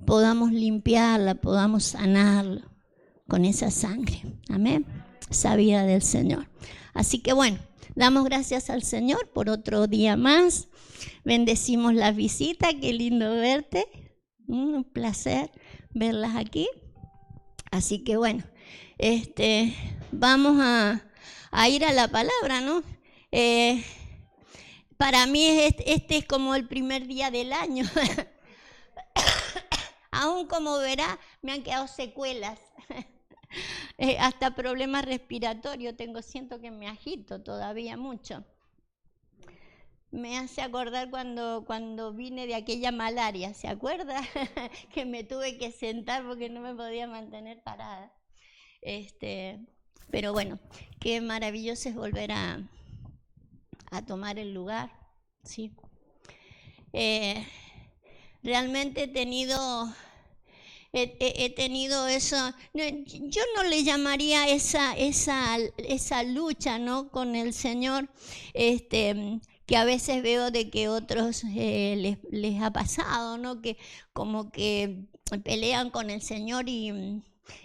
podamos limpiarla, podamos sanarlo con esa sangre. Amén. Esa vida del Señor. Así que bueno, damos gracias al Señor por otro día más. Bendecimos la visita, qué lindo verte. Un placer verlas aquí. Así que bueno, vamos a ir a la palabra, ¿no? Para mí este es como el primer día del año. Aún como verá, me han quedado secuelas. Hasta problemas respiratorios tengo, siento que me agito todavía mucho. Me hace acordar cuando vine de aquella malaria, ¿se acuerda? Que me tuve que sentar porque no me podía mantener parada. Pero bueno, qué maravilloso es volver a tomar el lugar, ¿sí? Realmente he tenido eso, yo no le llamaría esa lucha, ¿no?, con el Señor, que a veces veo de que otros les ha pasado, ¿no?, que como que pelean con el Señor y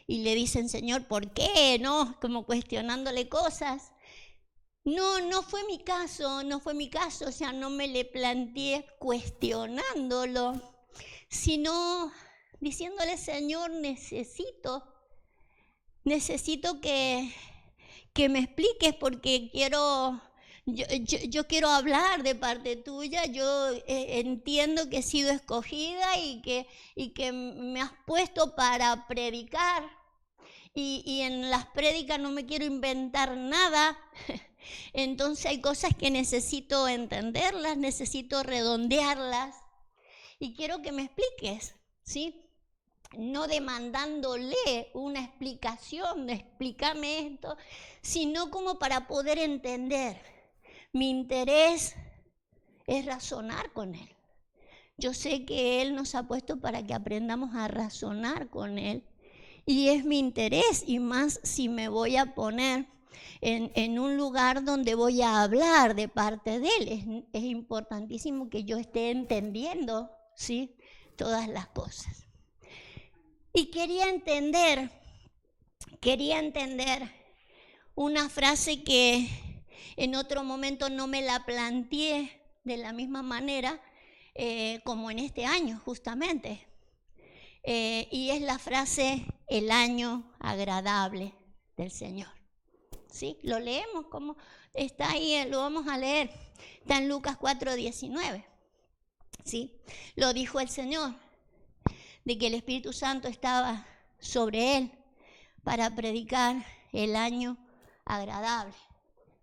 le dicen, Señor, ¿por qué?, ¿no?, como cuestionándole cosas. No fue mi caso, o sea, no me le planteé cuestionándolo, sino diciéndole, Señor, necesito que me expliques porque yo quiero hablar de parte tuya. Yo entiendo que he sido escogida y que me has puesto para predicar. Y en las prédicas no me quiero inventar nada. Entonces hay cosas que necesito entenderlas, necesito redondearlas. Y quiero que me expliques, ¿sí? No demandándole una explicación, de explícame esto, sino como para poder entender. Mi interés es razonar con Él. Yo sé que Él nos ha puesto para que aprendamos a razonar con Él. Y es mi interés, y más si me voy a poner en un lugar donde voy a hablar de parte de Él. Es importantísimo que yo esté entendiendo, ¿sí?, todas las cosas. Y quería entender una frase que en otro momento no me la planteé de la misma manera como en este año justamente. Y es la frase, el año agradable del Señor. ¿Sí? Lo leemos, como está ahí, lo vamos a leer. Está en Lucas 4:19. ¿Sí? Lo dijo el Señor, de que el Espíritu Santo estaba sobre Él para predicar el año agradable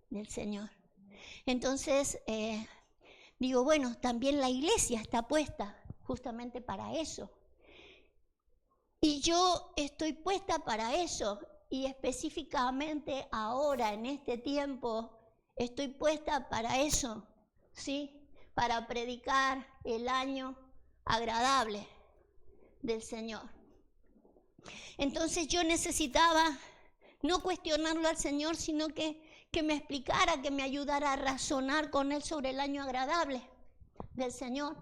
del Señor. Entonces, digo, bueno, también la iglesia está puesta justamente para eso. Y yo estoy puesta para eso, y específicamente ahora, en este tiempo, estoy puesta para eso, ¿sí? Para predicar el año agradable del Señor. Entonces yo necesitaba no cuestionarlo al Señor, sino que me explicara, que me ayudara a razonar con Él sobre el año agradable del Señor,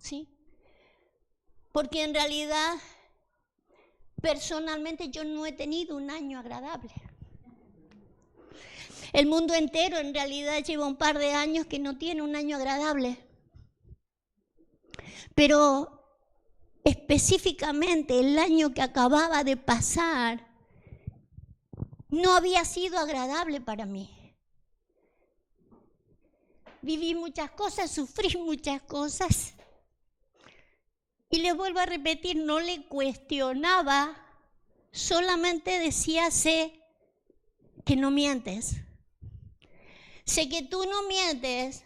¿sí? Porque en realidad, personalmente, yo no he tenido un año agradable. El mundo entero en realidad lleva un par de años que no tiene un año agradable. Pero específicamente el año que acababa de pasar no había sido agradable para mí. Viví muchas cosas, sufrí muchas cosas. Y les vuelvo a repetir, no le cuestionaba, solamente decía, sé que no mientes. Sé que tú no mientes.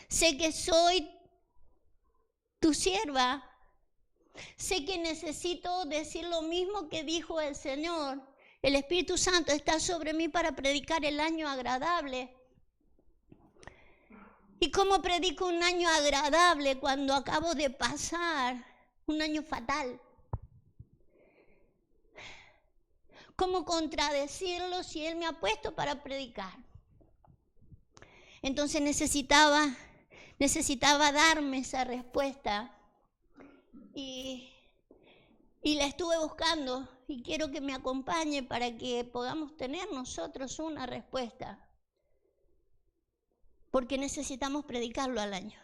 Sé que soy tu sierva. Sé que necesito decir lo mismo que dijo el Señor. El Espíritu Santo está sobre mí para predicar el año agradable. ¿Y cómo predico un año agradable cuando acabo de pasar un año fatal? ¿Cómo contradecirlo si Él me ha puesto para predicar? Entonces necesitaba darme esa respuesta. y la estuve buscando y quiero que me acompañe para que podamos tener nosotros una respuesta. Porque necesitamos predicarlo al año.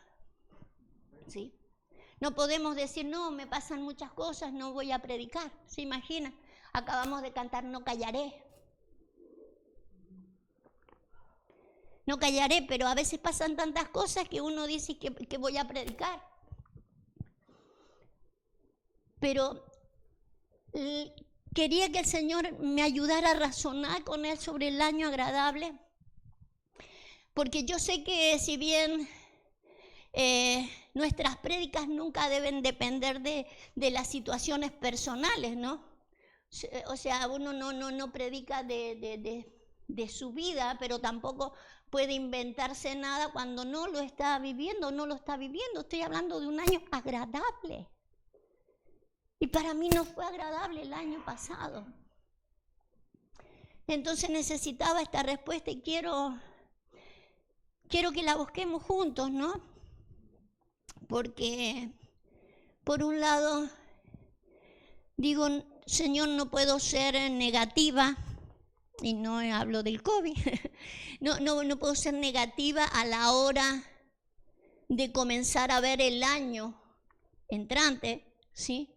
¿Sí? No podemos decir, no, me pasan muchas cosas, no voy a predicar. ¿Se imagina? Acabamos de cantar No callaré. No callaré, pero a veces pasan tantas cosas que uno dice que voy a predicar. Pero quería que el Señor me ayudara a razonar con Él sobre el año agradable. Porque yo sé que si bien nuestras prédicas nunca deben depender de las situaciones personales, ¿no? O sea, uno no predica de su vida, pero tampoco puede inventarse nada cuando no lo está viviendo, no lo está viviendo. Estoy hablando de un año agradable. Y para mí no fue agradable el año pasado. Entonces necesitaba esta respuesta y quiero que la busquemos juntos, ¿no? Porque, por un lado, digo, Señor, no puedo ser negativa, y no hablo del COVID, no puedo ser negativa a la hora de comenzar a ver el año entrante, ¿sí?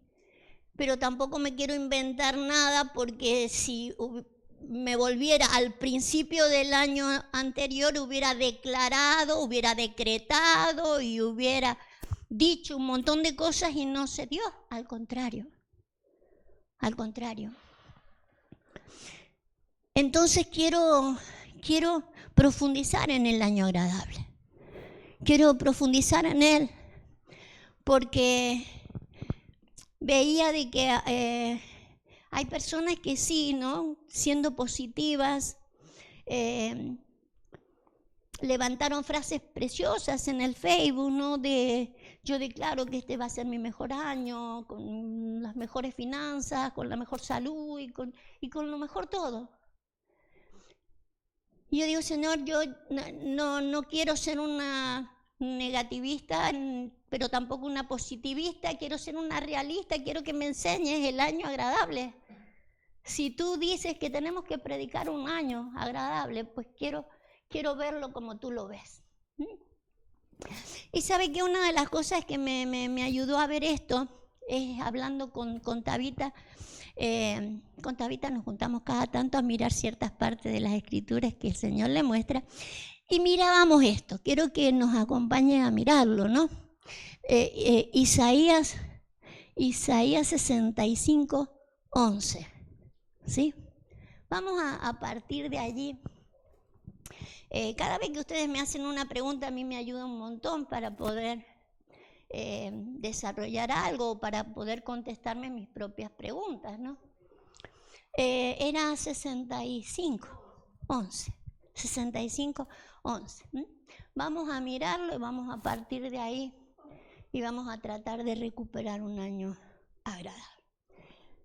Pero tampoco me quiero inventar nada porque si me volviera al principio del año anterior, hubiera declarado, hubiera decretado y hubiera dicho un montón de cosas y no se dio. Al contrario. Entonces quiero profundizar en el año agradable. Quiero profundizar en él porque veía de que hay personas que sí, ¿no? Siendo positivas, levantaron frases preciosas en el Facebook, ¿no? Yo declaro que este va a ser mi mejor año, con las mejores finanzas, con la mejor salud y con lo mejor todo. Y yo digo, Señor, yo no quiero ser una negativista, pero tampoco una positivista, quiero ser una realista, quiero que me enseñes el año agradable. Si tú dices que tenemos que predicar un año agradable, pues quiero verlo como tú lo ves. Y sabe que una de las cosas que me ayudó a ver esto es hablando con Tabita. Con Tabita nos juntamos cada tanto a mirar ciertas partes de las escrituras que el Señor le muestra y mirábamos esto. Quiero que nos acompañen a mirarlo, ¿no? Isaías 65, 11. ¿Sí? Vamos a partir de allí. Cada vez que ustedes me hacen una pregunta, a mí me ayuda un montón para poder desarrollar algo, para poder contestarme mis propias preguntas, ¿no? Era 65, 11. Vamos a mirarlo y vamos a partir de ahí y vamos a tratar de recuperar un año agradable.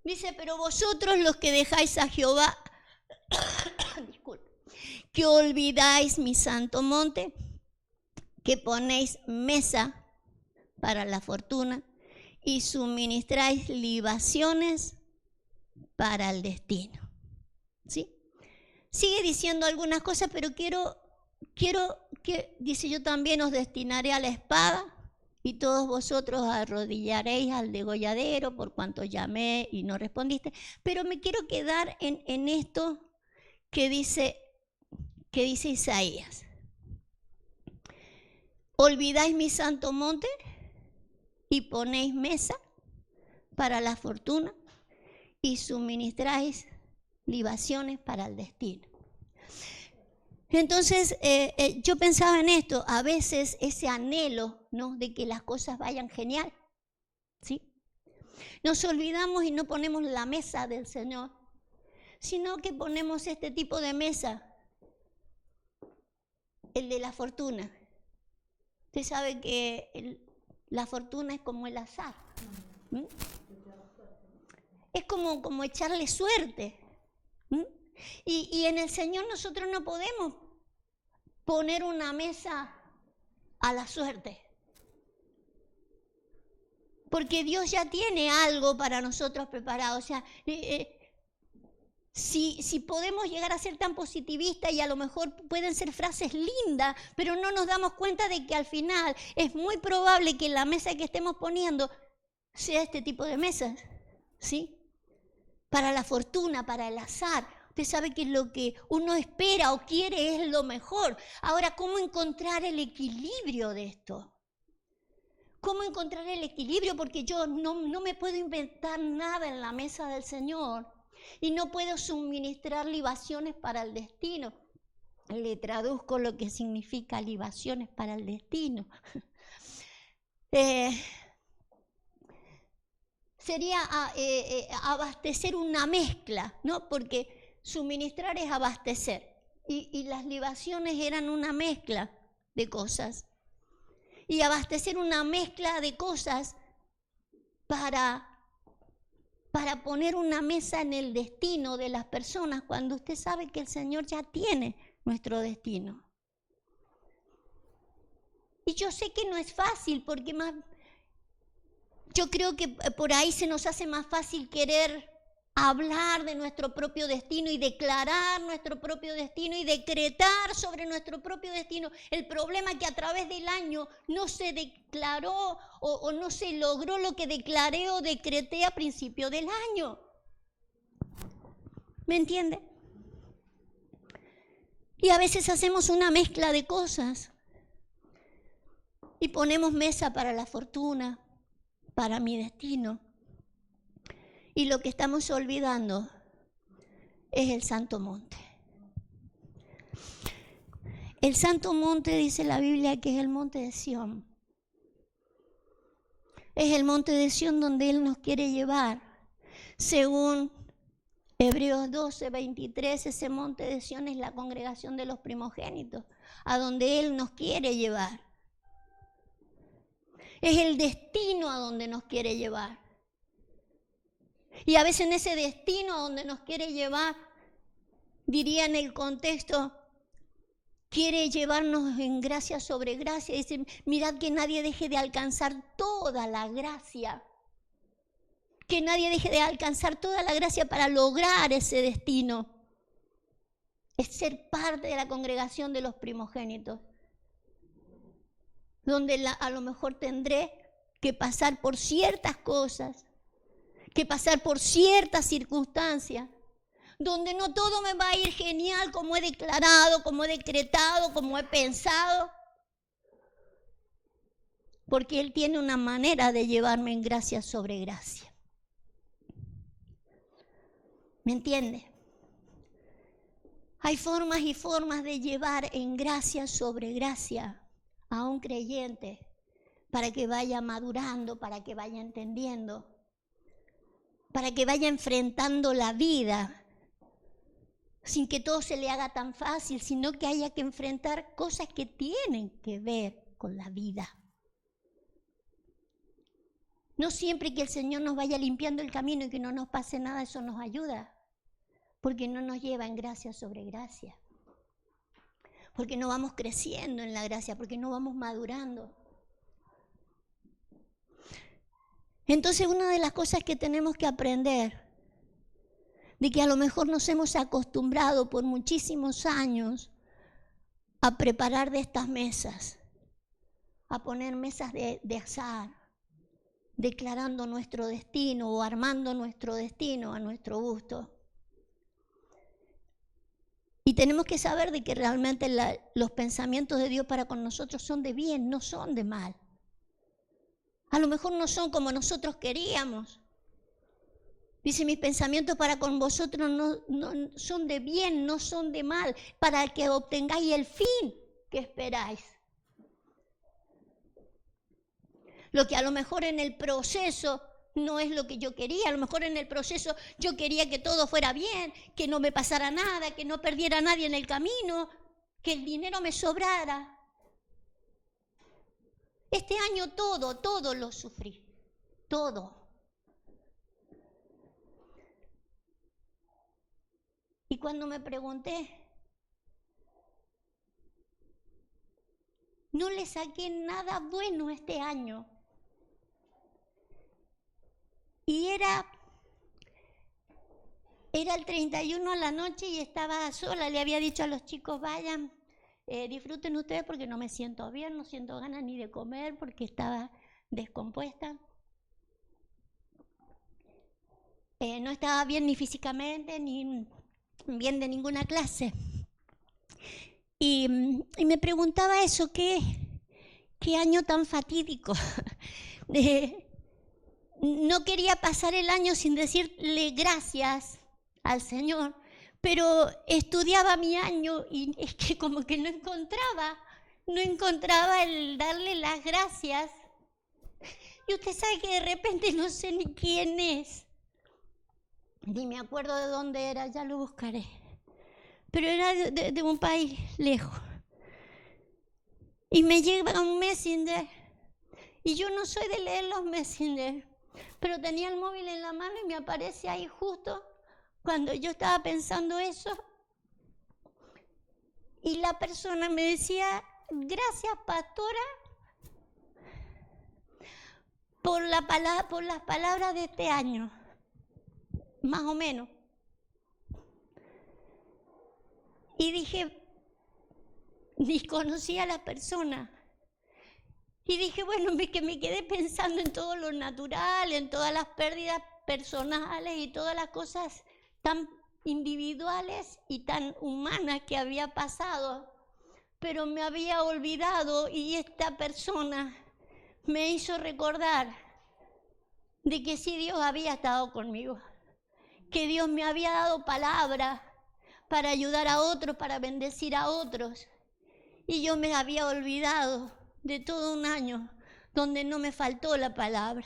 Dice, pero vosotros los que dejáis a Jehová, disculpe, que olvidáis mi santo monte, que ponéis mesa para la fortuna y suministráis libaciones para el destino. ¿Sí? Sigue diciendo algunas cosas, pero quiero que, dice, yo también os destinaré a la espada y todos vosotros arrodillaréis al degolladero por cuanto llamé y no respondiste. Pero me quiero quedar en esto que dice Isaías. Olvidáis mi santo monte y ponéis mesa para la fortuna y suministráis libaciones para el destino. Entonces, yo pensaba en esto, a veces ese anhelo, ¿no?, de que las cosas vayan genial, ¿sí? Nos olvidamos y no ponemos la mesa del Señor, sino que ponemos este tipo de mesa, el de la fortuna. Usted sabe que la fortuna es como el azar. ¿Mm? Es como echarle suerte. ¿Mm? Y en el Señor nosotros no podemos poner una mesa a la suerte. Porque Dios ya tiene algo para nosotros preparado. O sea, si podemos llegar a ser tan positivistas, y a lo mejor pueden ser frases lindas, pero no nos damos cuenta de que al final es muy probable que la mesa que estemos poniendo sea este tipo de mesas, ¿sí? Para la fortuna, para el azar. Usted sabe que lo que uno espera o quiere es lo mejor. Ahora, ¿cómo encontrar el equilibrio de esto? ¿Cómo encontrar el equilibrio? Porque yo no me puedo inventar nada en la mesa del Señor y no puedo suministrar libaciones para el destino. Le traduzco lo que significa libaciones para el destino. Sería abastecer una mezcla, ¿no? Porque suministrar es abastecer. Y las libaciones eran una mezcla de cosas. Y abastecer una mezcla de cosas para poner una mesa en el destino de las personas, cuando usted sabe que el Señor ya tiene nuestro destino. Y yo sé que no es fácil, porque yo creo que por ahí se nos hace más fácil querer hablar de nuestro propio destino y declarar nuestro propio destino y decretar sobre nuestro propio destino. El problema es que a través del año no se declaró o no se logró lo que declaré o decreté a principio del año. ¿Me entiende? Y a veces hacemos una mezcla de cosas y ponemos mesa para la fortuna, para mi destino. Y lo que estamos olvidando es el Santo Monte. El Santo Monte, dice la Biblia, que es el monte de Sión. Es el monte de Sión donde Él nos quiere llevar. Según Hebreos 12:23, ese monte de Sión es la congregación de los primogénitos, a donde Él nos quiere llevar. Es el destino a donde nos quiere llevar. Y a veces en ese destino a donde nos quiere llevar, diría en el contexto, quiere llevarnos en gracia sobre gracia. Dice, mirad que nadie deje de alcanzar toda la gracia. Que nadie deje de alcanzar toda la gracia para lograr ese destino. Es ser parte de la congregación de los primogénitos. Donde a lo mejor tendré que pasar por ciertas cosas, que pasar por ciertas circunstancias, donde no todo me va a ir genial como he declarado, como he decretado, como he pensado, porque Él tiene una manera de llevarme en gracia sobre gracia. ¿Me entiende? Hay formas y formas de llevar en gracia sobre gracia a un creyente para que vaya madurando, para que vaya entendiendo, para que vaya enfrentando la vida sin que todo se le haga tan fácil, sino que haya que enfrentar cosas que tienen que ver con la vida. No siempre que el Señor nos vaya limpiando el camino y que no nos pase nada, eso nos ayuda, porque no nos lleva en gracia sobre gracia, porque no vamos creciendo en la gracia, porque no vamos madurando. Entonces, una de las cosas que tenemos que aprender, de que a lo mejor nos hemos acostumbrado por muchísimos años a preparar de estas mesas, a poner mesas de azar, declarando nuestro destino o armando nuestro destino a nuestro gusto. Y tenemos que saber de que realmente los pensamientos de Dios para con nosotros son de bien, no son de mal. A lo mejor no son como nosotros queríamos. Dice, mis pensamientos para con vosotros no son de bien, no son de mal, para que obtengáis el fin que esperáis. Lo que a lo mejor en el proceso no es lo que yo quería. A lo mejor en el proceso yo quería que todo fuera bien, que no me pasara nada, que no perdiera a nadie en el camino, que el dinero me sobrara. Este año todo lo sufrí, todo. Y cuando me pregunté, no le saqué nada bueno este año. Y era el 31 a la noche y estaba sola. Le había dicho a los chicos, vayan, disfruten ustedes porque no me siento bien, no siento ganas ni de comer porque estaba descompuesta. No estaba bien ni físicamente ni bien de ninguna clase. Y me preguntaba eso, ¿qué año tan fatídico? No quería pasar el año sin decirle gracias al Señor, pero estudiaba mi año y es que como que no encontraba el darle las gracias. Y usted sabe que de repente no sé ni quién es, ni me acuerdo de dónde era, ya lo buscaré, pero era de un país lejos. Y me llega un Messenger, y yo no soy de leer los Messenger, pero tenía el móvil en la mano y me aparece ahí justo cuando yo estaba pensando eso. Y la persona me decía, gracias pastora por las palabras de este año, más o menos. Y dije, ni conocía a la persona. Y dije, bueno, que me quedé pensando en todo lo natural, en todas las pérdidas personales y todas las cosas tan individuales y tan humanas que había pasado. Pero me había olvidado y esta persona me hizo recordar de que sí, Dios había estado conmigo, que Dios me había dado palabra para ayudar a otros, para bendecir a otros. Y yo me había olvidado de todo un año donde no me faltó la palabra.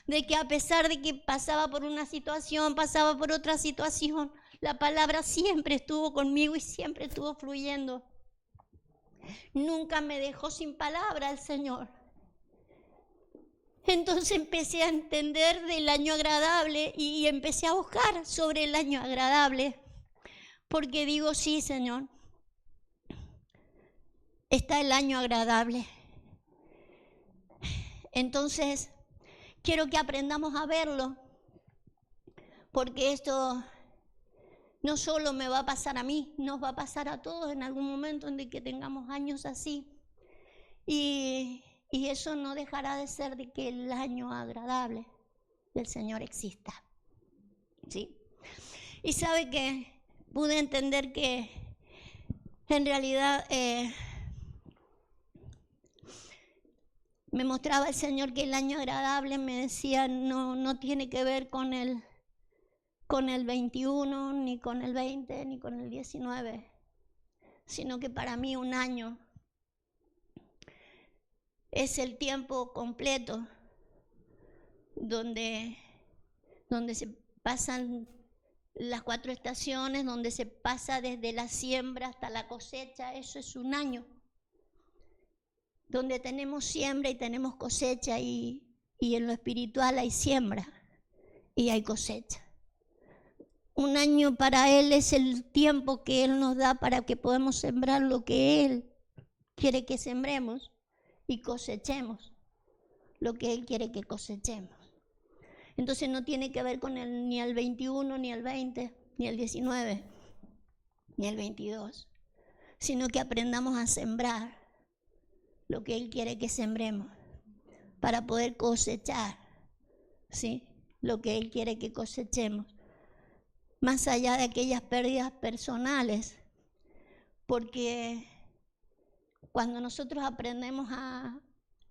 De que a pesar de que pasaba por una situación, pasaba por otra situación, la palabra siempre estuvo conmigo y siempre estuvo fluyendo. Nunca me dejó sin palabra el Señor. Entonces empecé a entender del año agradable y empecé a buscar sobre el año agradable. Porque digo, sí, Señor, está el año agradable. Entonces, quiero que aprendamos a verlo, porque esto no solo me va a pasar a mí, nos va a pasar a todos en algún momento en el que tengamos años así. Y eso no dejará de ser de que el año agradable del Señor exista. ¿Sí? Y sabe que pude entender que en realidad me mostraba el Señor que el año agradable, me decía, no tiene que ver con el 21, ni con el 20, ni con el 19, sino que para mí un año es el tiempo completo donde se pasan las 4 estaciones, donde se pasa desde la siembra hasta la cosecha. Eso es un año, donde tenemos siembra y tenemos cosecha, y en lo espiritual hay siembra y hay cosecha. Un año para Él es el tiempo que Él nos da para que podamos sembrar lo que Él quiere que sembremos y cosechemos lo que Él quiere que cosechemos. Entonces no tiene que ver con ni el 21, ni el 20, ni el 19, ni el 22, sino que aprendamos a sembrar lo que Él quiere que sembremos para poder cosechar, ¿sí?, lo que Él quiere que cosechemos, más allá de aquellas pérdidas personales, porque cuando nosotros aprendemos a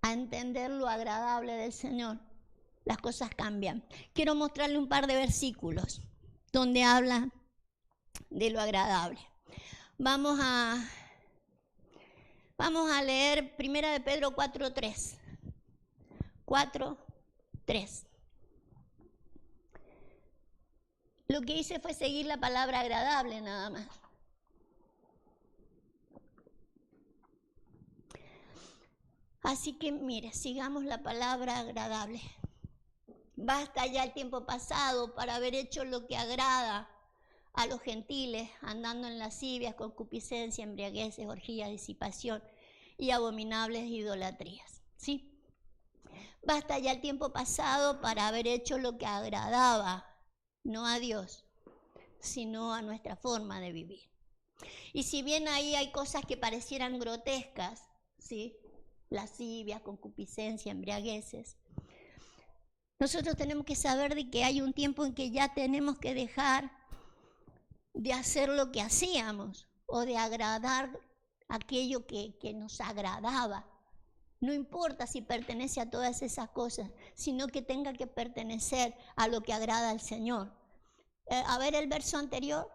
entender lo agradable del Señor, las cosas cambian. Quiero mostrarle un par de versículos donde habla de lo agradable. Vamos a leer 1 de Pedro 4:3. 4:3. Lo que hice fue seguir la palabra agradable nada más. Así que mire, sigamos la palabra agradable. Basta ya el tiempo pasado para haber hecho lo que agrada a los gentiles, andando en lascivias, concupiscencia, embriagueces, orgías, disipación y abominables idolatrías. ¿Sí? Basta ya el tiempo pasado para haber hecho lo que agradaba, no a Dios, sino a nuestra forma de vivir. Y si bien ahí hay cosas que parecieran grotescas, ¿sí? Lascivias, concupiscencia, embriagueces, nosotros tenemos que saber de que hay un tiempo en que ya tenemos que dejar de hacer lo que hacíamos o de agradar aquello que nos agradaba. No importa si pertenece a todas esas cosas, sino que tenga que pertenecer a lo que agrada al Señor. A ver el verso anterior.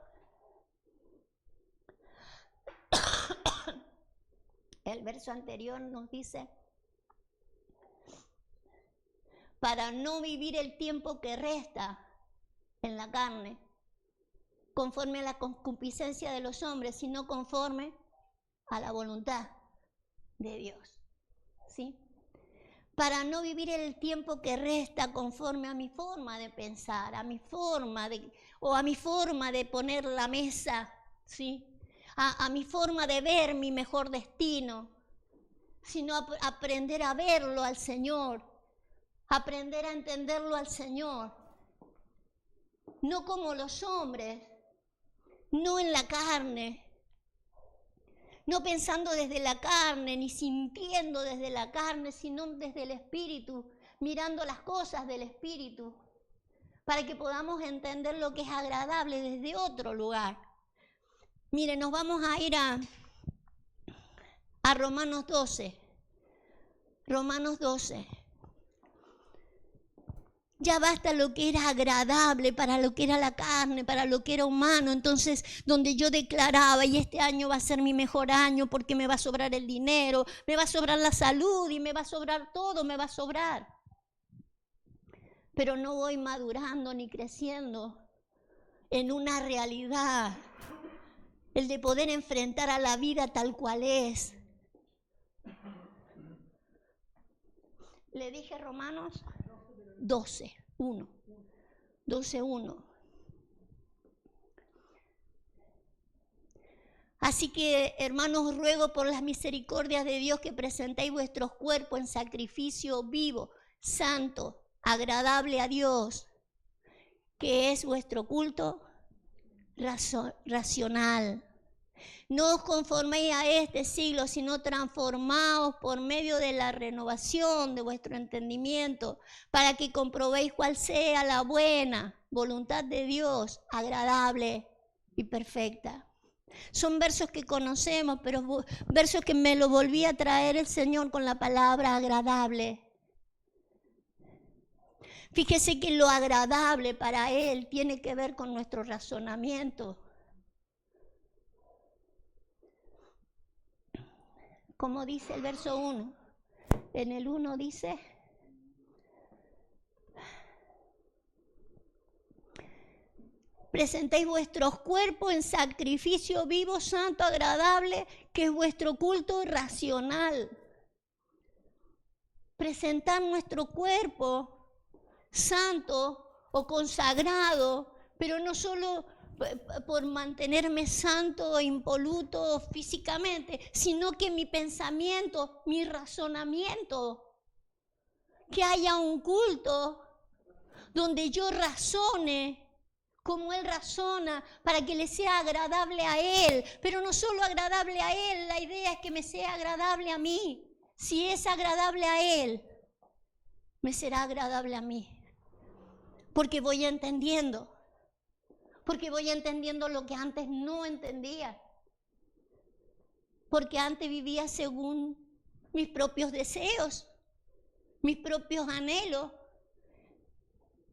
El verso anterior nos dice, para no vivir el tiempo que resta en la carne, conforme a la concupiscencia de los hombres, sino conforme a la voluntad de Dios. ¿Sí? Para no vivir el tiempo que resta conforme a mi forma de pensar, a mi forma de poner la mesa, ¿sí? A mi forma de ver mi mejor destino, sino aprender a verlo al Señor, aprender a entenderlo al Señor, no como los hombres, no en la carne, no pensando desde la carne, ni sintiendo desde la carne, sino desde el Espíritu, mirando las cosas del Espíritu, para que podamos entender lo que es agradable desde otro lugar. Miren, nos vamos a ir a Romanos 12. Romanos 12. Ya basta lo que era agradable para lo que era la carne, para lo que era humano. Entonces, donde yo declaraba, y este año va a ser mi mejor año porque me va a sobrar el dinero, me va a sobrar la salud y me va a sobrar todo, me va a sobrar. Pero no voy madurando ni creciendo en una realidad, el de poder enfrentar a la vida tal cual es. Le dije Romanos 12:1. 12:1. Así que, hermanos, ruego por las misericordias de Dios que presentéis vuestros cuerpos en sacrificio vivo, santo, agradable a Dios, que es vuestro culto racional. No os conforméis a este siglo, sino transformaos por medio de la renovación de vuestro entendimiento, para que comprobéis cuál sea la buena voluntad de Dios, agradable y perfecta. Son versos que conocemos, pero versos que me lo volví a traer el Señor con la palabra agradable. Fíjese que lo agradable para Él tiene que ver con nuestro razonamiento. Como dice el verso 1, en el 1 dice, presentéis vuestros cuerpos en sacrificio vivo, santo, agradable, que es vuestro culto racional. Presentar nuestro cuerpo santo o consagrado, pero no solo por mantenerme santo e impoluto físicamente, sino que mi pensamiento, mi razonamiento, que haya un culto donde yo razone como Él razona, para que le sea agradable a Él, pero no solo agradable a Él, la idea es que me sea agradable a mí. Si es agradable a Él, me será agradable a mí, porque voy entendiendo lo que antes no entendía, porque antes vivía según mis propios deseos, mis propios anhelos,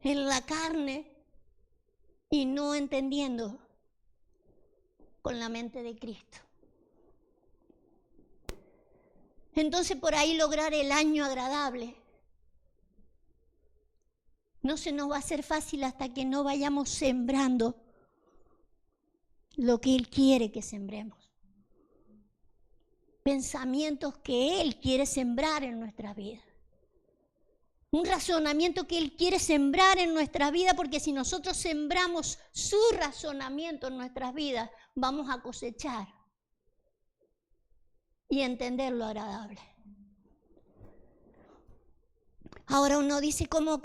en la carne, y no entendiendo con la mente de Cristo. Entonces, por ahí lograr el año agradable no se nos va a hacer fácil hasta que no vayamos sembrando lo que Él quiere que sembremos. Pensamientos que Él quiere sembrar en nuestra vida. Un razonamiento que Él quiere sembrar en nuestra vida, porque si nosotros sembramos su razonamiento en nuestras vidas, vamos a cosechar y entender lo agradable. Ahora uno dice, ¿cómo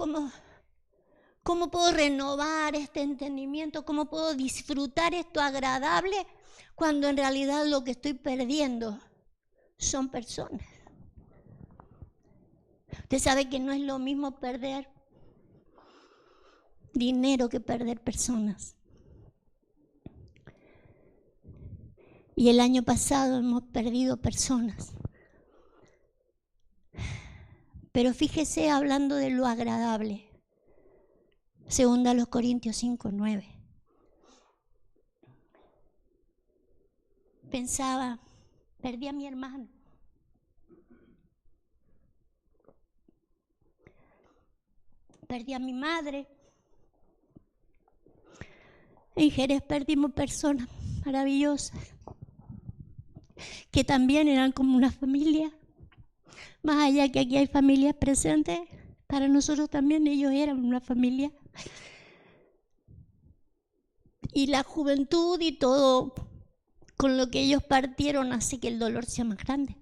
puedo renovar este entendimiento? ¿Cómo puedo disfrutar esto agradable cuando en realidad lo que estoy perdiendo son personas? Usted sabe que no es lo mismo perder dinero que perder personas. Y el año pasado hemos perdido personas. Pero fíjese, hablando de lo agradable, 2 Corintios 5:9. Pensaba, perdí a mi hermano. Perdí a mi madre. En Jerez perdimos personas maravillosas que también eran como una familia. Más allá que aquí hay familias presentes, para nosotros también ellos eran una familia. Y la juventud y todo con lo que ellos partieron hace que el dolor sea más grande.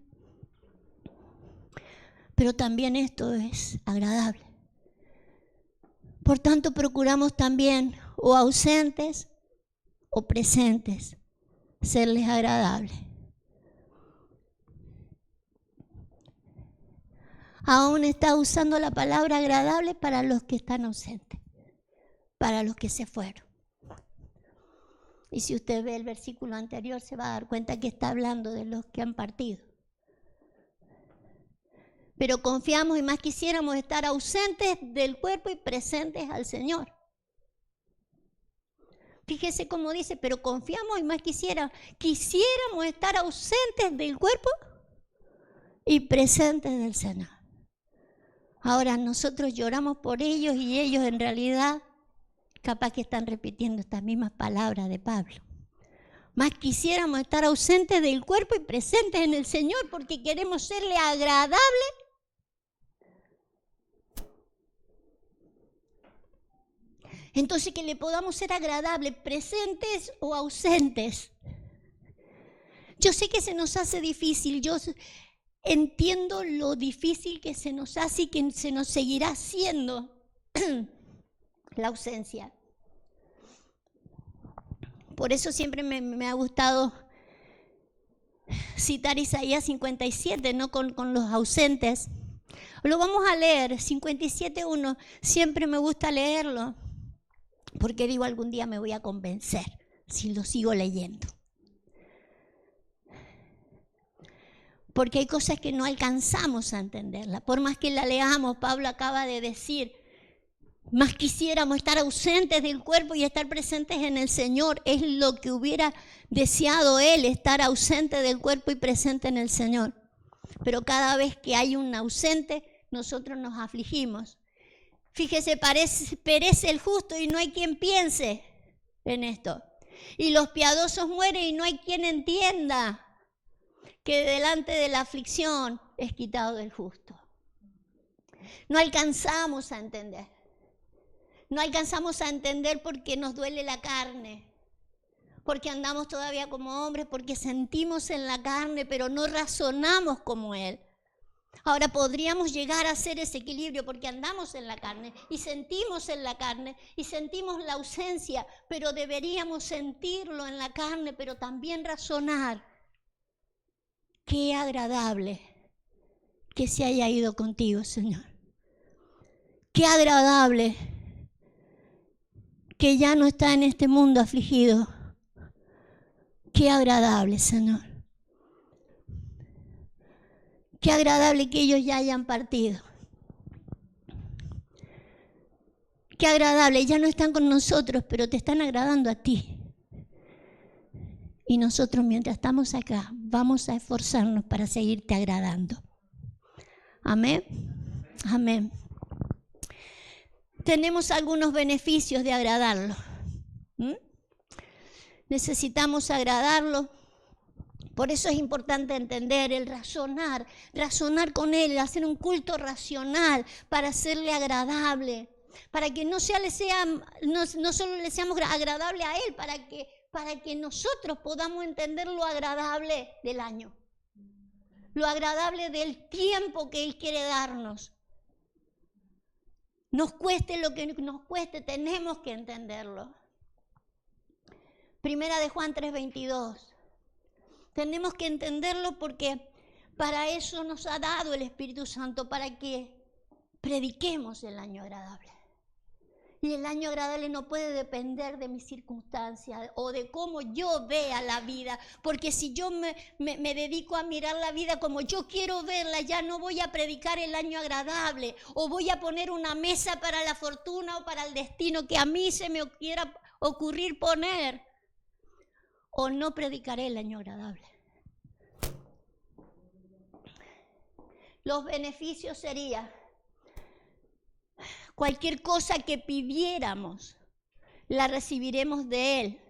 Pero también esto es agradable. Por tanto, procuramos también, o ausentes o presentes, serles agradables. Aún está usando la palabra agradable para los que están ausentes, para los que se fueron. Y si usted ve el versículo anterior, se va a dar cuenta que está hablando de los que han partido. Pero confiamos y más quisiéramos estar ausentes del cuerpo y presentes al Señor. Fíjese cómo dice, pero confiamos y más quisiéramos estar ausentes del cuerpo y presentes del Señor. Ahora nosotros lloramos por ellos y ellos en realidad capaz que están repitiendo estas mismas palabras de Pablo. Más quisiéramos estar ausentes del cuerpo y presentes en el Señor porque queremos serle agradable. Entonces que le podamos ser agradables, presentes o ausentes. Yo sé que se nos hace difícil, yo entiendo lo difícil que se nos hace y que se nos seguirá haciendo la ausencia. Por eso siempre me ha gustado citar Isaías 57, ¿no? con los ausentes. Lo vamos a leer, 57:1. Siempre me gusta leerlo, porque digo, algún día me voy a convencer si lo sigo leyendo. Porque hay cosas que no alcanzamos a entenderla. Por más que la leamos, Pablo acaba de decir, más quisiéramos estar ausentes del cuerpo y estar presentes en el Señor. Es lo que hubiera deseado él, estar ausente del cuerpo y presente en el Señor. Pero cada vez que hay un ausente, nosotros nos afligimos. Fíjese, perece el justo y no hay quien piense en esto. Y los piadosos mueren y no hay quien entienda que delante de la aflicción es quitado del justo. No alcanzamos a entender. No alcanzamos a entender porque nos duele la carne, porque andamos todavía como hombres, porque sentimos en la carne, pero no razonamos como Él. Ahora podríamos llegar a hacer ese equilibrio porque andamos en la carne y sentimos en la carne y sentimos la ausencia, pero deberíamos sentirlo en la carne, pero también razonar. Qué agradable que se haya ido contigo, Señor. Qué agradable que ya no está en este mundo afligido. Qué agradable, Señor. Qué agradable que ellos ya hayan partido. Qué agradable, ya no están con nosotros, pero te están agradando a ti. Y nosotros, mientras estamos acá, vamos a esforzarnos para seguirte agradando. Amén. Amén. Tenemos algunos beneficios de agradarlo. Necesitamos agradarlo. Por eso es importante entender el razonar con Él, hacer un culto racional para hacerle agradable, para que no solo le seamos agradables a Él, para que nosotros podamos entender lo agradable del año, lo agradable del tiempo que Él quiere darnos. Nos cueste lo que nos cueste, tenemos que entenderlo. Primera de Juan 3:22. Tenemos que entenderlo porque para eso nos ha dado el Espíritu Santo, para que prediquemos el año agradable. Y el año agradable no puede depender de mis circunstancias o de cómo yo vea la vida, porque si yo me dedico a mirar la vida como yo quiero verla, ya no voy a predicar el año agradable, o voy a poner una mesa para la fortuna o para el destino que a mí se me quiera ocurrir poner, o no predicaré el año agradable. Los beneficios serían: cualquier cosa que pidiéramos, la recibiremos de Él,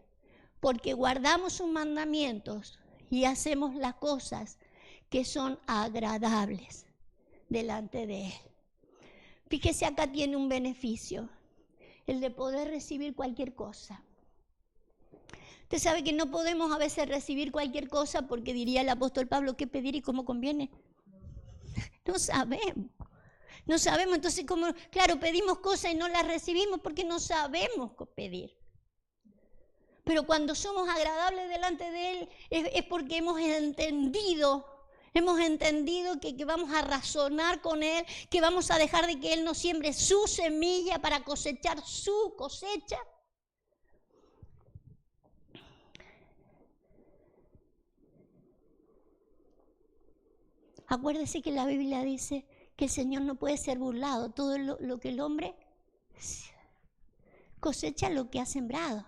porque guardamos sus mandamientos y hacemos las cosas que son agradables delante de Él. Fíjese, acá tiene un beneficio, el de poder recibir cualquier cosa. Usted sabe que no podemos a veces recibir cualquier cosa porque diría el apóstol Pablo, ¿qué pedir y cómo conviene? No sabemos. No sabemos, entonces como, claro, pedimos cosas y no las recibimos porque no sabemos qué pedir. Pero cuando somos agradables delante de Él es porque hemos entendido que vamos a razonar con Él, que vamos a dejar de que Él nos siembre su semilla para cosechar su cosecha. Acuérdese que la Biblia dice que el Señor no puede ser burlado. Todo lo que el hombre cosecha lo que ha sembrado.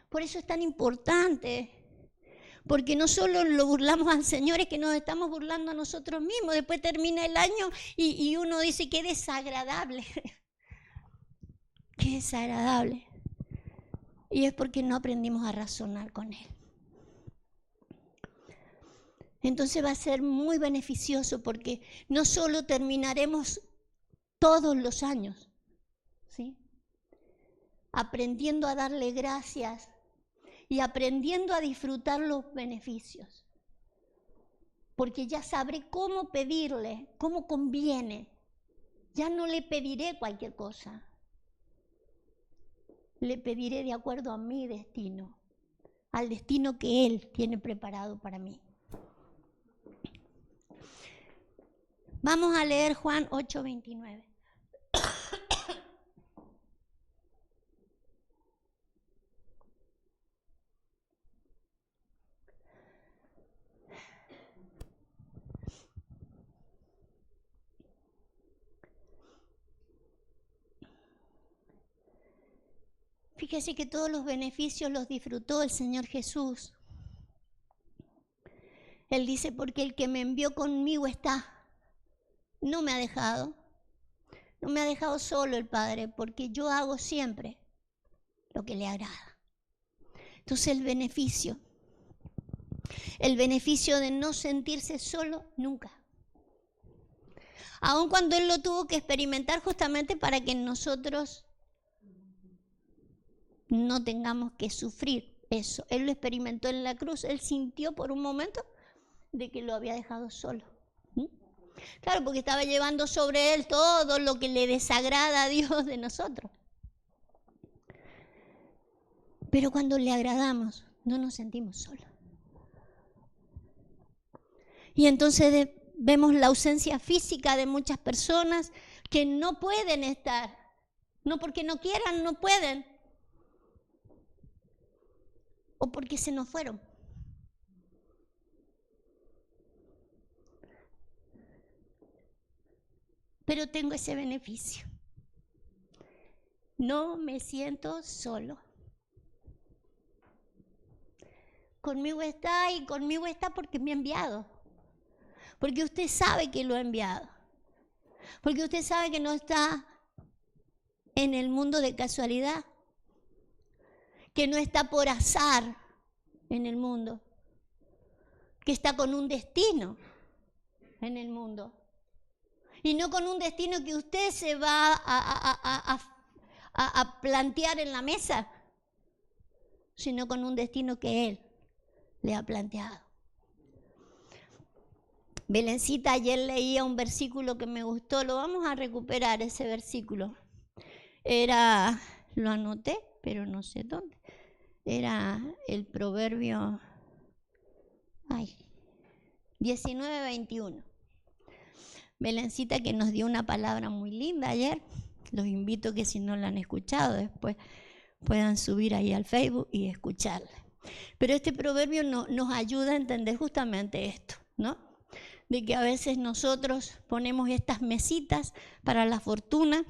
Por eso es tan importante, porque no solo lo burlamos al Señor, es que nos estamos burlando a nosotros mismos. Después termina el año y uno dice, qué desagradable. Qué desagradable. Y es porque no aprendimos a razonar con Él. Entonces va a ser muy beneficioso porque no solo terminaremos todos los años, ¿sí?, aprendiendo a darle gracias y aprendiendo a disfrutar los beneficios, porque ya sabré cómo pedirle, cómo conviene. Ya no le pediré cualquier cosa, le pediré de acuerdo a mi destino, al destino que Él tiene preparado para mí. Vamos a leer Juan 8:29. Fíjese que todos los beneficios los disfrutó el Señor Jesús. Él dice, porque el que me envió conmigo está. No me ha dejado solo el Padre, porque yo hago siempre lo que le agrada. Entonces el beneficio de no sentirse solo nunca. Aun cuando Él lo tuvo que experimentar justamente para que nosotros no tengamos que sufrir eso. Él lo experimentó en la cruz, Él sintió por un momento de que lo había dejado solo. Claro, porque estaba llevando sobre Él todo lo que le desagrada a Dios de nosotros. Pero cuando le agradamos, no nos sentimos solos. Y entonces vemos la ausencia física de muchas personas que no pueden estar. No porque no quieran, no pueden. O porque se nos fueron. Pero tengo ese beneficio. No me siento solo. Conmigo está y conmigo está porque me ha enviado. Porque usted sabe que lo ha enviado. Porque usted sabe que no está en el mundo de casualidad. Que no está por azar en el mundo. Que está con un destino en el mundo. Y no con un destino que usted se va a plantear en la mesa, sino con un destino que Él le ha planteado. Belencita ayer leía un versículo que me gustó, lo vamos a recuperar ese versículo. Lo anoté, pero no sé dónde. Era el proverbio 19:21. Belencita que nos dio una palabra muy linda ayer. Los invito que si no la han escuchado después puedan subir ahí al Facebook y escucharla. Pero este proverbio nos ayuda a entender justamente esto, ¿no? De que a veces nosotros ponemos estas mesitas para la fortuna.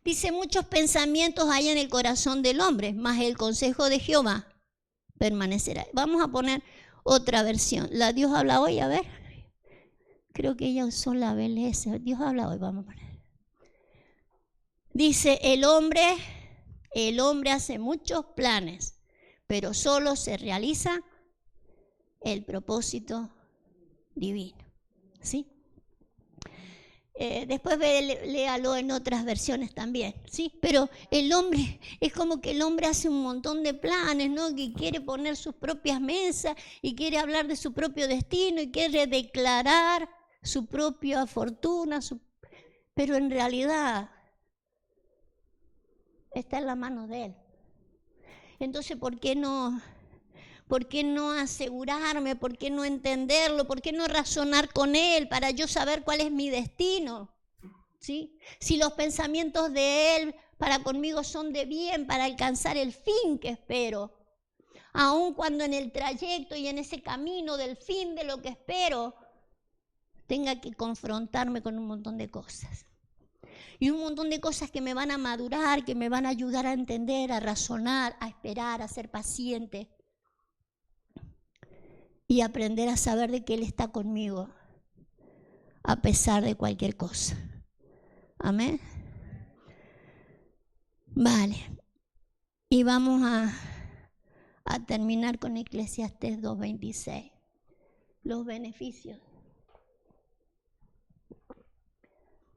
Dice, muchos pensamientos hay en el corazón del hombre, mas el consejo de Jehová permanecerá. Vamos a poner otra versión. La Dios habla hoy, a ver. Creo que ella usó la BLS. Dios habla hoy, vamos a poner. Dice, el hombre hace muchos planes, pero solo se realiza el propósito divino. ¿Sí? Después léalo en otras versiones también, ¿sí? Pero el hombre, es como que el hombre hace un montón de planes, ¿no? Que quiere poner sus propias mesas y quiere hablar de su propio destino y quiere declarar su propia fortuna, pero en realidad está en la mano de Él. Entonces, ¿por qué no asegurarme? ¿Por qué no entenderlo? ¿Por qué no razonar con Él para yo saber cuál es mi destino? ¿Sí? Si los pensamientos de Él para conmigo son de bien, para alcanzar el fin que espero. Aun cuando en el trayecto y en ese camino del fin de lo que espero, tenga que confrontarme con un montón de cosas. Y un montón de cosas que me van a madurar, que me van a ayudar a entender, a razonar, a esperar, a ser paciente. Y aprender a saber de que Él está conmigo, a pesar de cualquier cosa. Amén. Vale. Y vamos a terminar con Eclesiastés 2:26. Los beneficios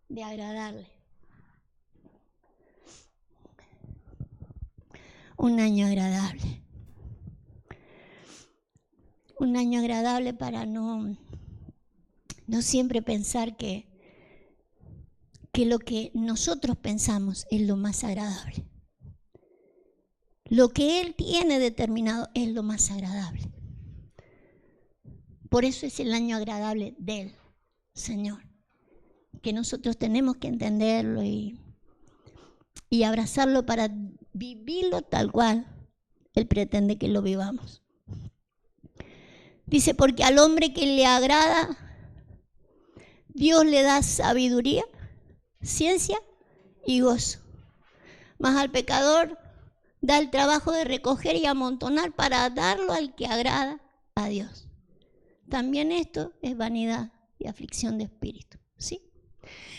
de agradarle. Un año agradable. Un año agradable para no siempre pensar que lo que nosotros pensamos es lo más agradable. Lo que Él tiene determinado es lo más agradable. Por eso es el año agradable del Señor. Que nosotros tenemos que entenderlo y abrazarlo para vivirlo tal cual Él pretende que lo vivamos. Dice, porque al hombre que le agrada, Dios le da sabiduría, ciencia y gozo. Mas al pecador da el trabajo de recoger y amontonar para darlo al que agrada a Dios. También esto es vanidad y aflicción de espíritu, ¿sí?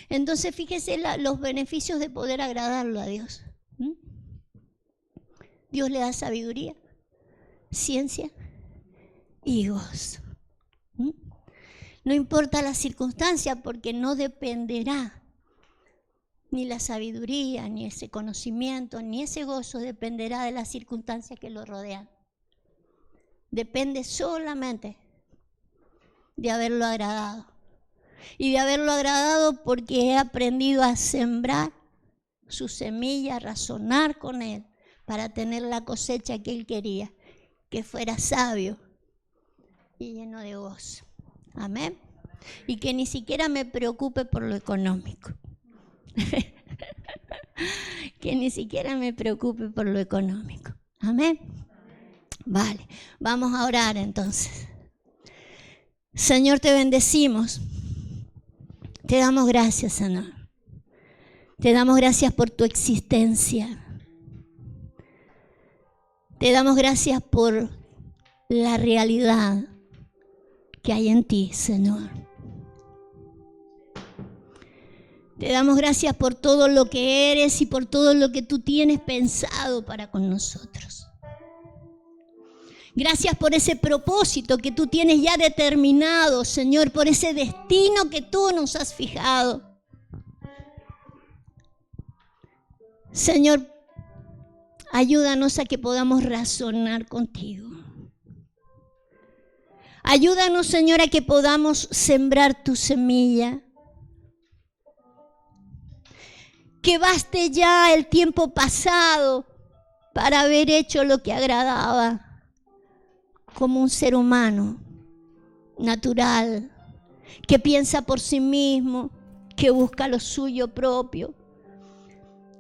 Entonces fíjese los beneficios de poder agradarlo a Dios. Dios le da sabiduría, ciencia y gozo. No importa la circunstancia, porque no dependerá ni la sabiduría, ni ese conocimiento, ni ese gozo dependerá de las circunstancias que lo rodean. Depende solamente de haberlo agradado. Y de haberlo agradado porque he aprendido a sembrar su semilla, a razonar con Él, para tener la cosecha que Él quería, que fuera sabio y lleno de gozo. Amén. Y que ni siquiera me preocupe por lo económico. Que ni siquiera me preocupe por lo económico. Amén. Vale, vamos a orar entonces. Señor, te bendecimos. Te damos gracias, Señor. Te damos gracias por tu existencia. Te damos gracias por la realidad que hay en ti, Señor. Te damos gracias por todo lo que eres y por todo lo que tú tienes pensado para con nosotros. Gracias por ese propósito que tú tienes ya determinado, Señor, por ese destino que tú nos has fijado. Señor, ayúdanos a que podamos razonar contigo. Ayúdanos, Señor, a que podamos sembrar tu semilla. Que baste ya el tiempo pasado para haber hecho lo que agradaba como un ser humano natural, que piensa por sí mismo, que busca lo suyo propio,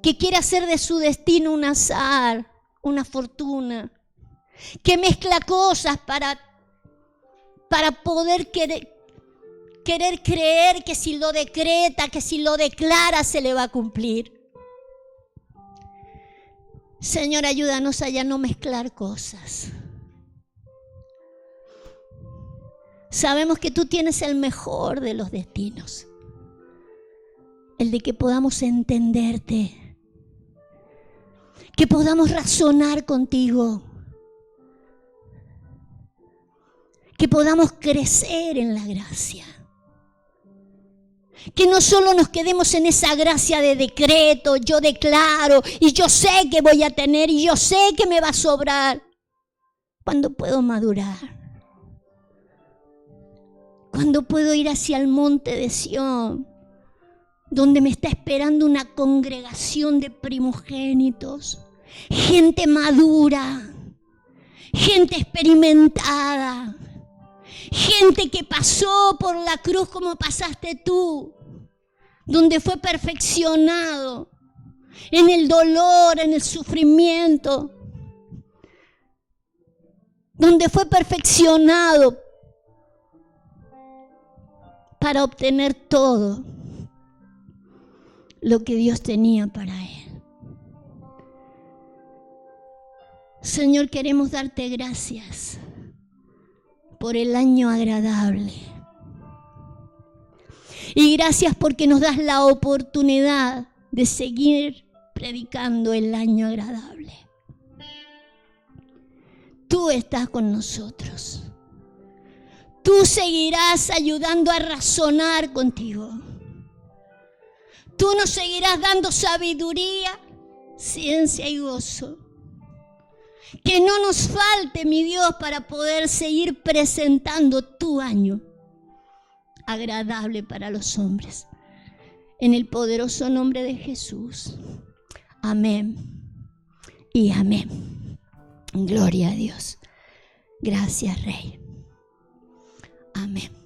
que quiere hacer de su destino un azar, una fortuna, que mezcla cosas para poder querer creer que si lo decreta, que si lo declara, se le va a cumplir. Señor, ayúdanos a ya no mezclar cosas. Sabemos que tú tienes el mejor de los destinos, el de que podamos entenderte, que podamos razonar contigo, que podamos crecer en la gracia. Que no solo nos quedemos en esa gracia de decreto, yo declaro y yo sé que voy a tener y yo sé que me va a sobrar. ¿Cuándo puedo madurar? ¿Cuándo puedo ir hacia el monte de Sión, donde me está esperando una congregación de primogénitos, gente madura, gente experimentada? Gente que pasó por la cruz como pasaste tú, donde fue perfeccionado en el dolor, en el sufrimiento, donde fue perfeccionado para obtener todo lo que Dios tenía para él. Señor, queremos darte gracias por el año agradable. Y gracias porque nos das la oportunidad de seguir predicando el año agradable. Tú estás con nosotros. Tú seguirás ayudando a razonar contigo. Tú nos seguirás dando sabiduría, ciencia y gozo. Que no nos falte, mi Dios, para poder seguir presentando tu año agradable para los hombres. En el poderoso nombre de Jesús. Amén y amén. Gloria a Dios. Gracias, Rey. Amén.